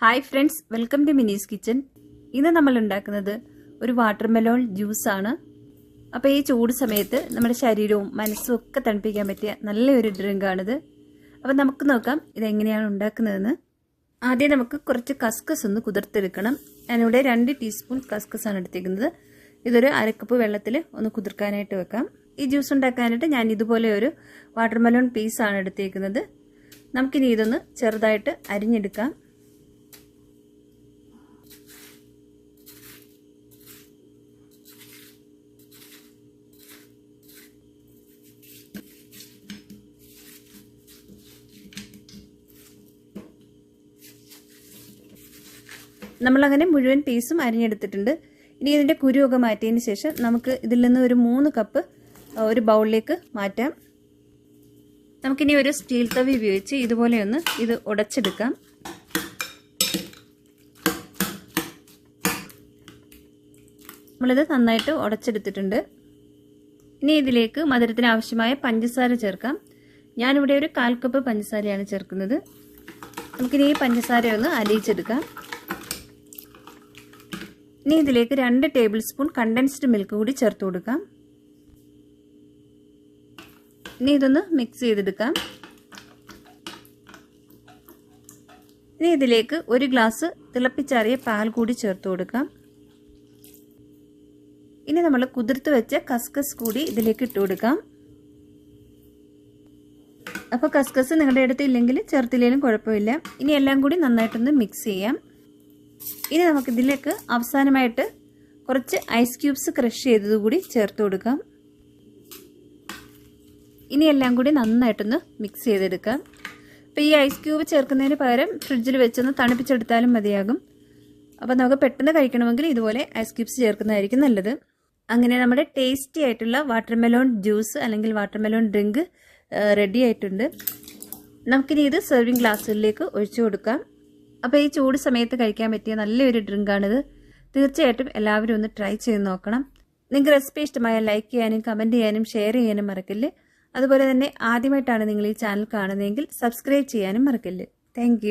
Hi friends, welcome to Mini's kitchen. ഇന്ന് നമ്മൾ ഉണ്ടാക്കുന്നത് ഒരു വാട്ടർമെലോൺ ജ്യൂസാണ്. അപ്പോൾ ഈ ചൂട് സമയത്ത് നമ്മുടെ ശരീരവും മനസ്സും ഒക്കെ തണുപ്പിക്കാൻ പറ്റിയ നല്ലൊരു ഡ്രിങ്കാണിത്. അപ്പോൾ നമുക്ക് നോക്കാം ഇതെങ്ങനെയാണ് ഉണ്ടാക്കുന്നതെന്ന്. ആദ്യം നമുക്ക് കുറച്ച് കസ്കസ് ഒന്ന് കുതിർത്തെടുക്കണം. ഞാനിവിടെ 2 ടീസ്പൂൺ കസ്കസാണ് എടുത്തിരിക്കുന്നത്. ഇതൊരു 1/2 കപ്പ് വെള്ളത്തിൽ ഒന്ന് കുതിർക്കാനായിട്ട് വെക്കാം. ഈ ജ്യൂസ് ഉണ്ടാക്കാനായിട്ട് ഞാൻ ഇതുപോലെ ഒരു വാട്ടർമെലോൺ പീസാണ് എടുത്തിരിക്കുന്നത്. നമുക്കിനി ഇതൊന്ന് ചെറുതായിട്ട് അരിഞ്ഞെടുക്കാം. നമ്മളങ്ങനെ മുഴുവൻ പീസും അരിഞ്ഞെടുത്തിട്ടുണ്ട്. ഇനി ഇതിൻ്റെ കുരുവൊക്കെ മാറ്റിയതിന് ശേഷം നമുക്ക് ഇതിൽ നിന്ന് ഒരു 3 കപ്പ് ഒരു ബൗളിലേക്ക് മാറ്റാം. നമുക്കിനി ഒരു സ്റ്റീൽ തവി ഉപയോഗിച്ച് ഇതുപോലെ ഒന്ന് ഇത് ഉടച്ചെടുക്കാം. നമ്മളിത് നന്നായിട്ട് ഉടച്ചെടുത്തിട്ടുണ്ട്. ഇനി ഇതിലേക്ക് മധുരത്തിന് ആവശ്യമായ പഞ്ചസാര ചേർക്കാം. ഞാനിവിടെ ഒരു 1/4 കപ്പ് പഞ്ചസാരയാണ് ചേർക്കുന്നത്. നമുക്കിനി ഈ പഞ്ചസാര ഒന്ന് അലിയിച്ചെടുക്കാം. ഇനി ഇതിലേക്ക് 2 ടേബിൾ സ്പൂൺ കണ്ടൻസ്ഡ് മിൽക്ക് കൂടി ചേർത്ത് കൊടുക്കാം. ഇനി ഇതൊന്ന് മിക്സ് ചെയ്തെടുക്കാം. ഇനി ഇതിലേക്ക് 1 ഗ്ലാസ് തിളപ്പിച്ചാറിയ പാൽ കൂടി ചേർത്ത് കൊടുക്കാം. ഇനി നമ്മൾ കുതിർത്ത് വെച്ച കസ്കസ് കൂടി ഇതിലേക്ക് ഇട്ട് കൊടുക്കാം. അപ്പോൾ കസ്കസ് നിങ്ങളുടെ അടുത്ത് ഇല്ലെങ്കിൽ ചേർത്തില്ലെങ്കിലും കുഴപ്പമില്ല. ഇനി എല്ലാം കൂടി നന്നായിട്ടൊന്ന് മിക്സ് ചെയ്യാം. ഇനി നമുക്കിതിലേക്ക് അവസാനമായിട്ട് കുറച്ച് ഐസ് ക്യൂബ്സ് ക്രഷ് ചെയ്തത് കൂടി ചേർത്ത് കൊടുക്കാം. ഇനി എല്ലാം കൂടി നന്നായിട്ടൊന്ന് മിക്സ് ചെയ്തെടുക്കാം. അപ്പോൾ ഈ ഐസ് ക്യൂബ് ചേർക്കുന്നതിന് പകരം ഫ്രിഡ്ജിൽ വെച്ചൊന്ന് തണുപ്പിച്ചെടുത്താലും മതിയാകും. അപ്പോൾ നമുക്ക് പെട്ടെന്ന് കഴിക്കണമെങ്കിൽ ഇതുപോലെ ഐസ് ക്യൂബ്സ് ചേർക്കുന്നതായിരിക്കും നല്ലത്. അങ്ങനെ നമ്മുടെ ടേസ്റ്റി ആയിട്ടുള്ള വാട്ടർമെലോൺ ജ്യൂസ് അല്ലെങ്കിൽ വാട്ടർമെലോൺ ഡ്രിങ്ക് റെഡി ആയിട്ടുണ്ട്. നമുക്കിനി ഇത് സെർവിങ് ഗ്ലാസ്സുകളിലേക്ക് ഒഴിച്ചു കൊടുക്കാം. അപ്പോൾ ഈ ചൂട് സമയത്ത് കഴിക്കാൻ പറ്റിയ നല്ലൊരു ഡ്രിങ്കാണിത്. തീർച്ചയായിട്ടും എല്ലാവരും ഒന്ന് ട്രൈ ചെയ്ത് നോക്കണം. നിങ്ങൾക്ക് റെസിപ്പി ഇഷ്ടമായ ലൈക്ക് ചെയ്യാനും കമൻറ്റ് ചെയ്യാനും ഷെയർ ചെയ്യാനും മറക്കല്ല്. അതുപോലെ തന്നെ ആദ്യമായിട്ടാണ് നിങ്ങൾ ഈ ചാനൽ കാണുന്നതെങ്കിൽ സബ്സ്ക്രൈബ് ചെയ്യാനും മറക്കല്ല്. താങ്ക്